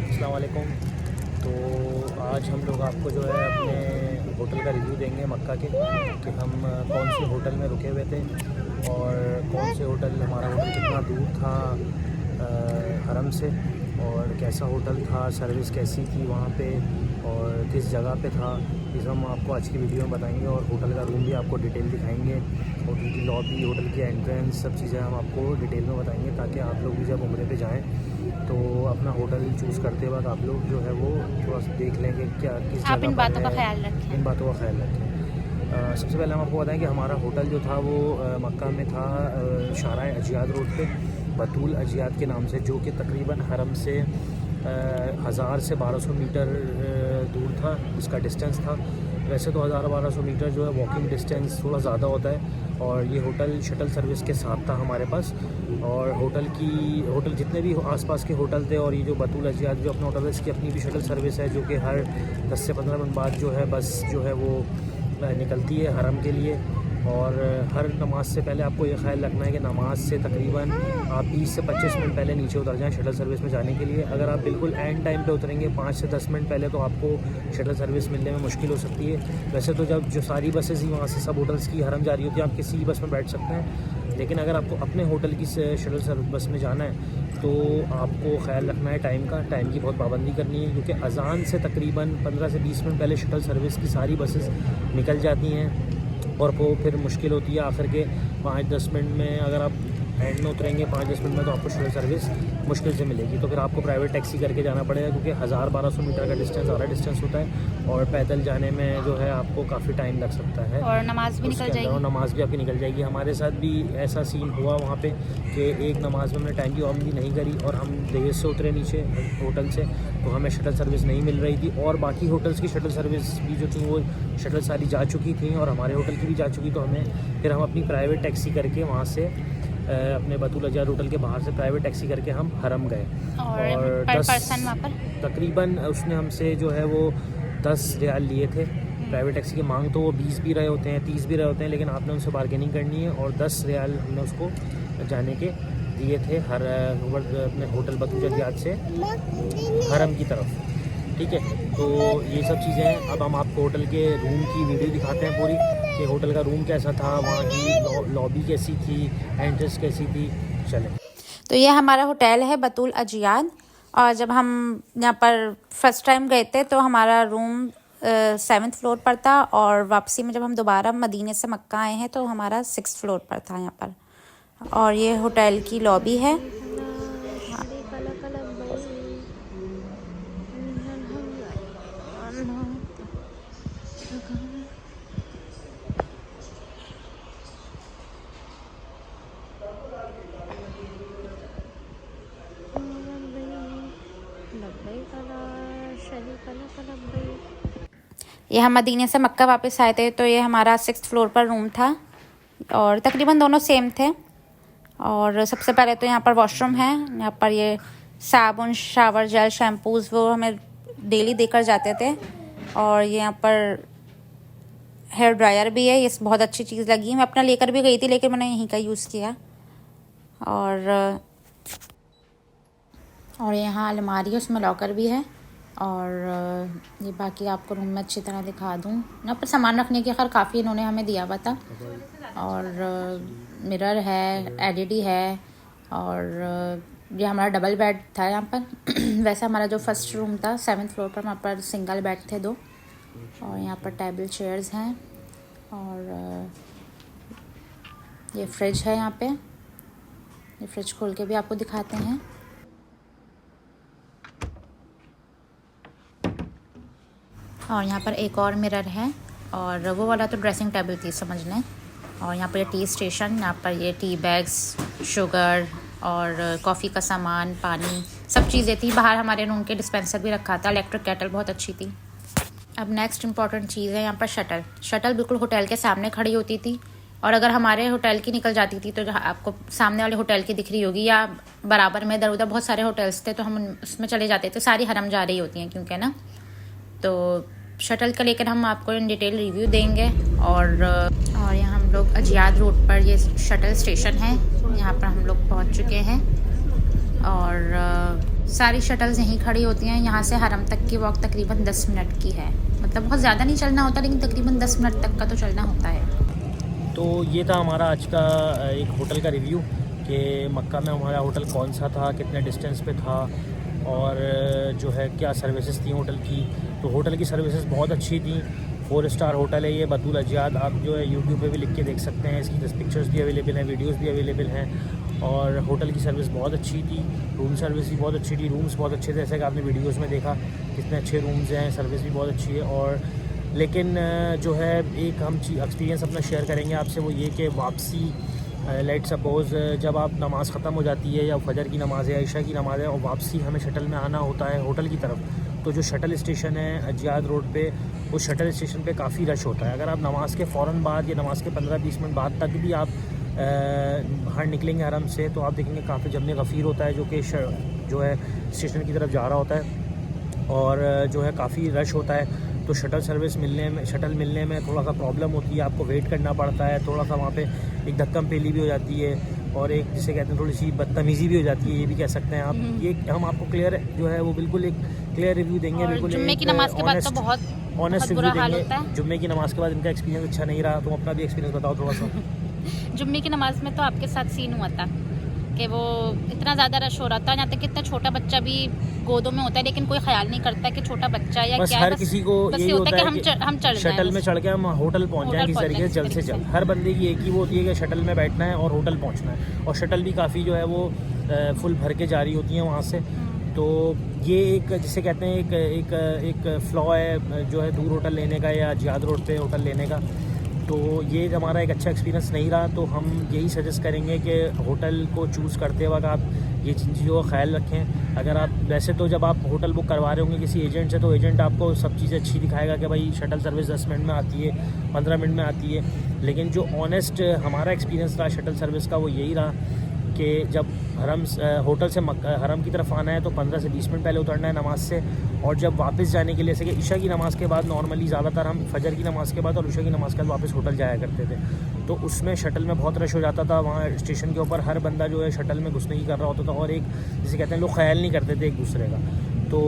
अस्सलाम वालेकुम। तो आज हम लोग आपको जो है अपने होटल का रिव्यू देंगे मक्का के, कि हम कौन सी होटल में रुके हुए थे और कौन से होटल, हमारा होटल कितना दूर था हरम से, और कैसा होटल था, सर्विस कैसी थी वहाँ पे, और किस जगह पे था। ये सब हम आपको आज की वीडियो में बताएंगे, और होटल का रूम भी आपको डिटेल दिखाएंगे, होटल की लॉबी, होटल की एंट्रेंस, सब चीज़ें हम आपको डिटेल में बताएंगे, ताकि आप लोग भी जब उम्रे पे जाएं तो अपना होटल चूज़ करते वक्त आप लोग जो है वो थोड़ा सा देख लें कि क्या किस जगह इन बातों पर का है, ख्याल रखें। इन बातों का ख्याल रखें। सबसे पहले हम आपको बताएं कि हमारा होटल जो था वो मक्का में था, शारा अजियाद रोड पे, बतूल अजियाद के नाम से, जो कि तकरीबन हरम से 1000 से 1200 मीटर दूर था, इसका डिस्टेंस था। वैसे तो 1000-1200 मीटर जो है वॉकिंग डिस्टेंस थोड़ा ज़्यादा होता है, और ये होटल शटल सर्विस के साथ था हमारे पास। और होटल जितने भी आसपास के होटल थे, और ये जो बतूल अजियाद जो अपना होटल है, इसकी अपनी भी शटल सर्विस है, जो कि हर 10 से 15 मिनट बाद जो है बस जो है वो निकलती है हरम के लिए। और हर नमाज से पहले आपको ये ख्याल रखना है कि नमाज से तकरीबन आप 20 से 25 मिनट पहले नीचे उतर जाएं शटल सर्विस में जाने के लिए। अगर आप बिल्कुल एंड टाइम पे उतरेंगे 5 से 10 मिनट पहले, तो आपको शटल सर्विस मिलने में मुश्किल हो सकती है। वैसे तो जब जो सारी बसेस ही वहाँ से सब होटल्स की हरम जा रही होती है, आप किसी बस में बैठ सकते हैं, लेकिन अगर आपको अपने होटल की शटल सर्विस बस में जाना है तो आपको ख्याल रखना है टाइम की बहुत पाबंदी करनी है, क्योंकि अज़ान से तकरीबन 15 से 20 मिनट पहले शटल सर्विस की सारी बसेस निकल जाती हैं, और वो फिर मुश्किल होती है आखिर के 5-10 मिनट में। अगर आप एंड में उतरेंगे 5-10 मिनट में, तो आपको शटल सर्विस मुश्किल से मिलेगी, तो फिर आपको प्राइवेट टैक्सी करके जाना पड़ेगा, क्योंकि 1000-1200 मीटर का डिस्टेंस ज़्यादा डिस्टेंस होता है, और पैदल जाने में जो है आपको काफ़ी टाइम लग सकता है, और नमाज भी निकल जाएगी। और नमाज भी आपकी निकल जाएगी। हमारे साथ भी ऐसा सीन हुआ वहाँ पे कि एक नमाज में हमने टाइम की पाबंदी नहीं करी, और हम देर से उतरे नीचे होटल से, तो हमें शटल सर्विस नहीं मिल रही थी, और बाकी होटल्स की शटल सर्विस भी जो थी वो शटल सारी जा चुकी थी, और हमारे होटल की भी जा चुकी। तो फिर हम अपनी प्राइवेट टैक्सी करके वहाँ से अपने बतूल अजियाद होटल के बाहर से प्राइवेट टैक्सी करके हम हरम गए, और पर पर्सन वहाँ पर तकरीबन उसने हमसे जो है वो 10 रियाल लिए थे। प्राइवेट टैक्सी की मांग तो वो 20 भी रहे होते हैं, 30 भी रहे होते हैं, लेकिन आपने उनसे बार्गेनिंग करनी है, और 10 रियाल हमने उसको जाने के दिए थे अपने होटल बतूल अजियाद से हरम की तरफ। ठीक है, तो ये सब चीज़ें हैं। अब हम आपको होटल के रूम की वीडियो दिखाते हैं पूरी, कि होटल का रूम कैसा था, वहाँ की लॉबी कैसी थी, एंट्रेंस कैसी थी। चलें। तो ये हमारा होटल है बतूल अजियाद, और जब हम यहाँ पर फर्स्ट टाइम गए थे तो हमारा रूम 7th फ्लोर पर था, और वापसी में जब हम दोबारा मदीने से मक्का आए हैं तो हमारा 6th फ्लोर पर था यहाँ पर। और ये होटल की लॉबी है। ये हम मदीने से मक्का वापस आए थे, तो ये हमारा 6th फ्लोर पर रूम था, और तकरीबन दोनों सेम थे। और सबसे पहले तो यहाँ पर वॉशरूम है, यहाँ पर ये साबुन, शावर जेल, शैम्पूज़ वो हमें डेली देकर जाते थे, और ये यहाँ पर हेयर ड्रायर भी है, ये बहुत अच्छी चीज़ लगी। मैं अपना लेकर भी गई थी, लेकिन मैंने यहीं का यूज़ किया। और यहाँ अलमारी है, उसमें लॉकर भी है। और ये बाकी आपको रूम में अच्छी तरह दिखा दूँ। यहाँ पर सामान रखने की खैर काफ़ी इन्होंने हमें दिया हुआ था, और मिरर है, एलईडी है, और ये हमारा डबल बेड था यहाँ पर। वैसे हमारा जो फर्स्ट रूम था 7th फ्लोर पर, वहाँ पर सिंगल बेड थे 2, और यहाँ पर टेबल चेयर्स हैं, और ये फ्रिज है यहाँ पे। ये फ्रिज खोल के भी आपको दिखाते हैं। और यहाँ पर एक और मिरर है, और वो वाला तो ड्रेसिंग टेबल थी समझ लें। और यहाँ पर ये टी स्टेशन, यहाँ पर ये टी बैग्स, शुगर और कॉफ़ी का सामान, पानी, सब चीज़ें थी। बाहर हमारे रूम के डिस्पेंसर भी रखा था, इलेक्ट्रिक केटल बहुत अच्छी थी। अब नेक्स्ट इंपॉर्टेंट चीज़ है यहाँ पर शटल बिल्कुल होटल के सामने खड़ी होती थी, और अगर हमारे होटल की निकल जाती थी तो आपको सामने वाले होटल की दिख रही होगी, या बराबर में इधर उधर बहुत सारे होटल्स थे, तो हम उसमें चले जाते थे। सारी हरम जा रही होती हैं क्योंकि ना, तो शटल का लेकर हम आपको इन डिटेल रिव्यू देंगे। और यहाँ हम लोग अजियाद रोड पर, ये शटल स्टेशन है, यहाँ पर हम लोग पहुँच चुके हैं। और सारी शटल्स यहीं खड़ी होती हैं। यहाँ से हरम तक की वॉक तकरीबन 10 मिनट की है, मतलब बहुत ज़्यादा नहीं चलना होता, लेकिन तकरीबन 10 मिनट तक का तो चलना होता है। तो ये था हमारा आज का एक होटल का रिव्यू कि मक्का में हमारा होटल कौन सा था, कितने डिस्टेंस पे था, और जो है क्या सर्विसेज थी होटल की। तो होटल की सर्विसेज बहुत अच्छी थी। 4 स्टार होटल है ये, बतूल अजियाद। आप जो है यूट्यूब पे भी लिख के देख सकते हैं, इसकी 10 पिक्चर्स भी अवेलेबल हैं, वीडियोस भी अवेलेबल हैं। और होटल की सर्विस बहुत अच्छी थी, रूम सर्विस भी बहुत अच्छी थी, रूम्स बहुत अच्छे थे, जैसे कि आपने वीडियोस में देखा कितने अच्छे रूम्स हैं, सर्विस भी बहुत अच्छी है। और लेकिन जो है एक हम एक्सपीरियंस अपना शेयर करेंगे आपसे, वो ये कि वापसी लेट सपोज़ जब आप नमाज़ ख़त्म हो जाती है, या फजर की नमाज़ है, ईशा की नमाज़ है, और वापसी हमें शटल में आना होता है होटल की तरफ, तो जो शटल स्टेशन है अजियाद रोड पे, उस शटल स्टेशन पे काफ़ी रश होता है। अगर आप नमाज़ के फ़ौरन बाद या नमाज़ के 15-20 मिनट बाद तक भी आप बाहर निकलेंगे हरम से, तो आप देखेंगे काफ़ी जमने गफ़ीर होता है, जो कि जो है स्टेशन की तरफ जा रहा होता है, और जो है काफ़ी रश होता है। तो शटल मिलने में थोड़ा सा प्रॉब्लम होती है, आपको वेट करना पड़ता है, थोड़ा सा वहाँ पे एक धक्कम पेली भी हो जाती है, और एक जिसे कहते हैं थोड़ी सी बदतमीज़ी भी हो जाती है, ये भी कह सकते हैं आप। ये हम आपको क्लियर जो है वो बिल्कुल एक क्लियर रिव्यू देंगे, बिल्कुल जुम्मे की नमाज के बाद तो बहुत ऑनेस्ट बुरा रिव्यू हाल देंगे। होता है। जुम्मे की नमाज़ के बाद इनका एक्सपीरियंस अच्छा नहीं रहा, तुम अपना भी एक्सपीरियंस बताओ थोड़ा सा। जुम्मे की नमाज में तो आपके साथ सीन हुआ था कि वो इतना ज़्यादा रश हो रहा था, यहाँ तक कि इतना छोटा बच्चा भी गोदों में होता है, लेकिन कोई ख्याल नहीं करता कि छोटा बच्चा या बस क्या, हर किसी को बस यही ये होता है होता कि हम चढ़ शटल में चढ़ के हम होटल पहुंच जाएं किसी तरीके से, जल्द से जल्द। हर बंदे की एक ही वो होती है कि शटल में बैठना है और होटल पहुंचना है, और शटल भी काफ़ी जो है वो फुल भर के जारी होती हैं वहाँ से। तो ये एक जिसे कहते हैं एक फ्लॉ है जो है दूर होटल लेने का या अजियाद रोड पे होटल लेने का। तो ये हमारा एक अच्छा एक्सपीरियंस नहीं रहा। तो हम यही सजेस्ट करेंगे कि होटल को चूज़ करते वक्त आप ये चीज़ों का ख्याल रखें। अगर आप वैसे तो जब आप होटल बुक करवा रहे होंगे किसी एजेंट से, तो एजेंट आपको सब चीज़ें अच्छी दिखाएगा कि भाई शटल सर्विस 10 मिनट में आती है, 15 मिनट में आती है। लेकिन जो ऑनेस्ट हमारा एक्सपीरियंस रहा शटल सर्विस का, वो यही रहा कि जब होटल से हरम की तरफ आना है तो 15 से 20 मिनट पहले उतरना है नमाज से, और जब वापस जाने के लिए, जैसे कि ईशा की नमाज़ के बाद नॉर्मली ज़्यादातर हम फजर की नमाज़ के बाद और ईशा की नमाज़ के बाद वापस होटल जाया करते थे, तो उसमें शटल में बहुत रश हो जाता था। वहाँ स्टेशन के ऊपर हर बंदा जो है शटल में घुसने की कर रहा होता था, और एक जिसे कहते हैं लोग ख्याल नहीं करते थे एक दूसरे का। तो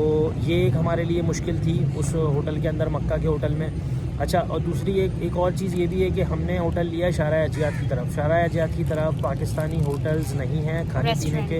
ये एक हमारे लिए मुश्किल थी उस होटल के अंदर, मक्का के होटल में। अच्छा, और दूसरी एक और चीज़ ये भी है कि हमने होटल लिया है शारा अजियाद की तरफ। शारा अजियाद की तरफ पाकिस्तानी होटल्स नहीं हैं, खाने पीने के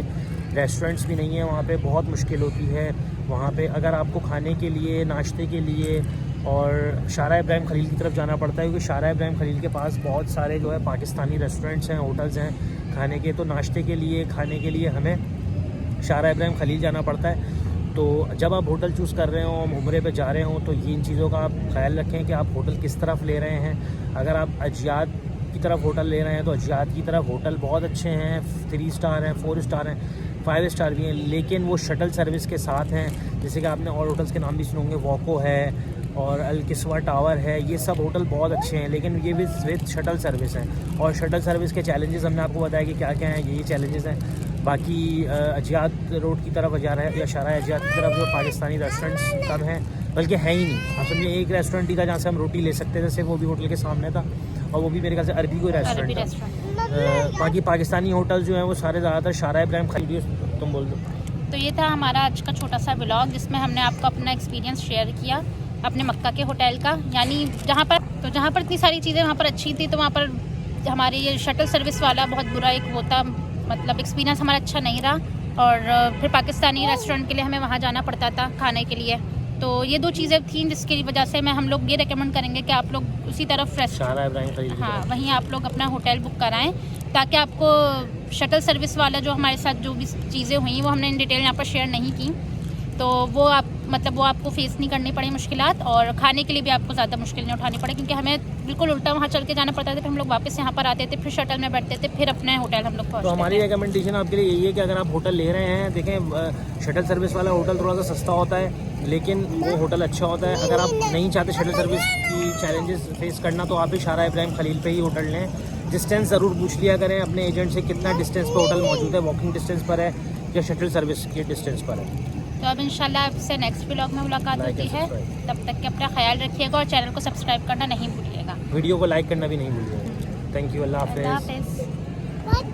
रेस्टोरेंट्स भी नहीं हैं, वहाँ पे बहुत मुश्किल होती है। वहाँ पे अगर आपको खाने के लिए, नाश्ते के लिए और शारा इब्राहिम खलील की तरफ जाना पड़ता है, क्योंकि शारा इब्राहिम खलील के पास बहुत सारे जो है पाकिस्तानी रेस्टोरेंट्स हैं, होटल्स हैं खाने के। तो नाश्ते के लिए, खाने के लिए हमें शारा इब्राहिम खलील जाना पड़ता है। तो जब आप होटल चूज़ कर रहे हो, उम्रे पे जा रहे हो, तो इन चीज़ों का आप ख्याल रखें कि आप होटल किस तरफ ले रहे हैं। अगर आप अजियाद की तरफ होटल ले रहे हैं तो अजियाद की तरफ होटल बहुत अच्छे हैं, 3 स्टार हैं, 4 स्टार हैं, 5 स्टार भी हैं, लेकिन वो शटल सर्विस के साथ हैं। जैसे कि आपने और होटल्स के नाम भी सुने होंगे, वॉको है और अल किस्वा टावर है, ये सब होटल बहुत अच्छे हैं, लेकिन ये विद शटल सर्विस हैं। और शटल सर्विस के चैलेंजेस हमने आपको बताया कि क्या क्या हैं, यही चैलेंजेस हैं। बाकी अजियाद रोड की तरफ या शारा अजियाद की तरफ जो पाकिस्तानी रेस्टोरेंट्स कम हैं, बल्कि है ही नहीं। आप समझिए एक रेस्टोरेंट ही था जहाँ से हम रोटी ले सकते थे, सिर्फ वो भी होटल के सामने था, और वो भी मेरे ख्याल से अरबी कोई रेस्टोरेंट था। बाकी पाकिस्तानी होटल जो हैं वो सारे ज़्यादातर शारा इब्राहिम खलील। तुम बोल दो। तो ये था हमारा आज का छोटा सा व्लॉग, जिसमें हमने आपको अपना एक्सपीरियंस शेयर किया अपने मक्का के होटल का। यानी जहाँ पर इतनी सारी चीज़ें वहाँ पर अच्छी थी, तो वहाँ पर हमारे ये शटल सर्विस वाला बहुत बुरा एक होता, मतलब एक्सपीरियंस हमारा अच्छा नहीं रहा। और फिर पाकिस्तानी रेस्टोरेंट के लिए हमें वहाँ जाना पड़ता था खाने के लिए। तो ये 2 चीज़ें थी जिसकी वजह से हम लोग ये रेकमेंड करेंगे कि आप लोग उसी तरफ हाँ वहीं आप लोग अपना होटल बुक कराएं, ताकि आपको शटल सर्विस वाला जो हमारे साथ जो भी चीज़ें हुई वो हमने इन डिटेल यहाँ पर शेयर नहीं की, तो वो आपको फेस नहीं करनी पड़ी मुश्किलात, और खाने के लिए भी आपको ज़्यादा मुश्किल नहीं उठानी पड़ी, क्योंकि हमें बिल्कुल उल्टा वहाँ चल के जाना पड़ता था। फिर हम लोग वापस यहाँ पर आते थे, फिर शटल में बैठते थे, फिर अपने होटल हम लोग पहुँचते। तो हमारी रिकमेंडेशन आपके लिए यही है कि अगर आप होटल ले रहे हैं, देखें शटल सर्विस वाला होटल थोड़ा सा सस्ता होता है, लेकिन वो होटल अच्छा होता है। अगर आप नहीं चाहते शटल सर्विस की चैलेंजेस फेस करना, तो आप भी शारा इब्राहिम खलील पे ही होटल लें। डिस्टेंस ज़रूर पूछ लिया करें अपने एजेंट से, कितना डिस्टेंस पर होटल मौजूद है, वॉकिंग डिस्टेंस पर है या शटल सर्विस के डिस्टेंस पर है। तो अब इंशाल्लाह आपसे नेक्स्ट व्लॉग में मुलाकात होती है। तब तक के अपना ख्याल रखिएगा और चैनल को सब्सक्राइब करना नहीं भूलिएगा। वीडियो को लाइक करना भी नहीं भूलिएगा। थैंक यू, अल्लाह अल्लाह हाफिज़। हाफिज़।